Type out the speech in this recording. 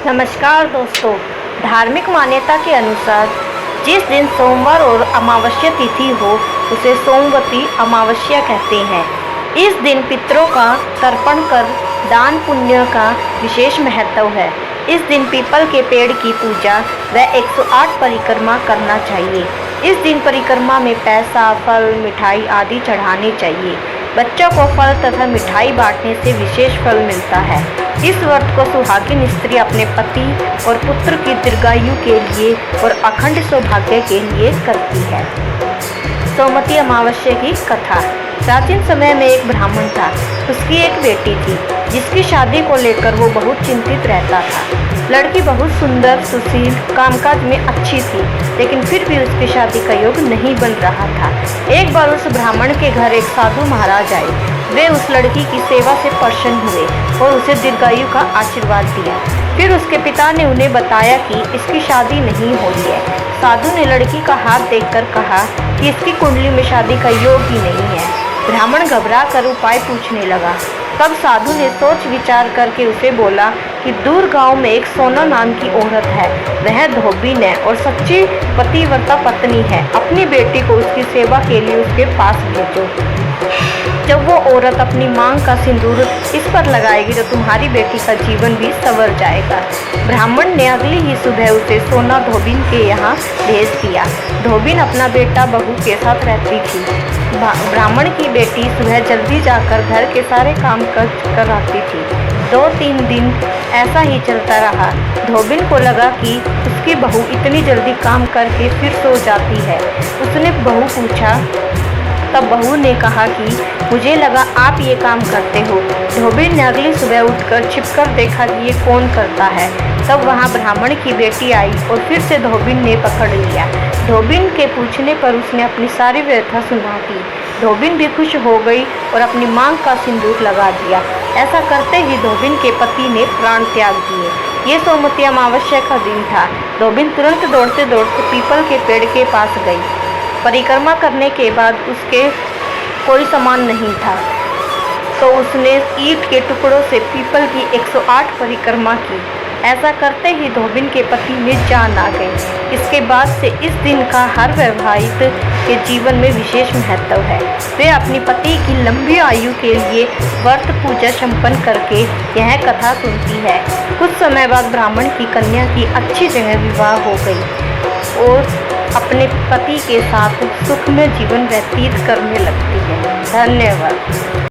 नमस्कार दोस्तों। धार्मिक मान्यता के अनुसार जिस दिन सोमवार और अमावस्या तिथि हो उसे सोमवती अमावस्या कहते हैं। इस दिन पितरों का तर्पण कर दान पुण्य का विशेष महत्व है। इस दिन पीपल के पेड़ की पूजा व 108 परिक्रमा करना चाहिए। इस दिन परिक्रमा में पैसा, फल, मिठाई आदि चढ़ाने चाहिए। बच्चों को फल तथा मिठाई बांटने से विशेष फल मिलता है। इस व्रत को सुहागिन स्त्री अपने पति और पुत्र की दीर्घायु के लिए और अखंड सौभाग्य के लिए करती है। सोमवती अमावस्या की कथा। प्राचीन समय में एक ब्राह्मण था। उसकी एक बेटी थी जिसकी शादी को लेकर वो बहुत चिंतित रहता था। लड़की बहुत सुंदर, सुशील, कामकाज में अच्छी थी, लेकिन फिर भी उसकी शादी का योग नहीं बन रहा था। एक बार उस ब्राह्मण के घर एक साधु महाराज आए। वे उस लड़की की सेवा से प्रसन्न हुए और उसे दीर्घायु का आशीर्वाद दिया। फिर उसके पिता ने उन्हें बताया कि इसकी शादी नहीं हो रही है। साधु ने लड़की का हाथ देखकर कहा कि इसकी कुंडली में शादी का योग ही नहीं है। ब्राह्मण घबरा कर उपाय पूछने लगा। तब साधु ने सोच विचार करके उसे बोला कि दूर गांव में एक सोना नाम की औरत है। वह धोबीन है और सच्ची पतिव्रता पत्नी है। अपनी बेटी को उसकी सेवा के लिए उसके पास भेजो। जब वो औरत अपनी मांग का सिंदूर इस पर लगाएगी तो तुम्हारी बेटी का जीवन भी संवर जाएगा। ब्राह्मण ने अगली ही सुबह उसे सोना धोबीन के यहाँ भेज दिया। धोबीन अपना बेटा बहू के साथ रहती थी। ब्राह्मण की बेटी सुबह जल्दी जाकर घर के सारे काम कर आती थी। 2-3 दिन ऐसा ही चलता रहा। धोबीन को लगा कि उसकी बहू इतनी जल्दी काम करके फिर सो जाती है। उसने बहू पूछा, तब बहू ने कहा कि मुझे लगा आप ये काम करते हो। धोबीन ने अगली सुबह उठकर छिपकर देखा कि ये कौन करता है। तब वहाँ ब्राह्मण की बेटी आई और फिर से धोबीन ने पकड़ लिया। धोबीन के पूछने पर उसने अपनी सारी व्यथा सुना दी। धोबीन भी खुश हो गई और अपनी मांग का सिंदूर लगा दिया। ऐसा करते ही धोबीन के पति ने प्राण त्याग दिए। ये सोमवती अमावस्या का दिन था। धोबीन तुरंत दौड़ते दौड़ते पीपल के पेड़ के पास गई। परिक्रमा करने के बाद उसके कोई सामान नहीं था, तो उसने ईंट के टुकड़ों से पीपल की 108 परिक्रमा की। ऐसा करते ही धोबीन के पति में जान आ गई। इसके बाद से इस दिन का हर वैवाहिक के जीवन में विशेष महत्व है। वे अपनी पति की लंबी आयु के लिए व्रत पूजा संपन्न करके यह कथा सुनती है। कुछ समय बाद ब्राह्मण की कन्या की अच्छी जगह विवाह हो गई और अपने पति के साथ सुखमय जीवन व्यतीत करने लगती है। धन्यवाद।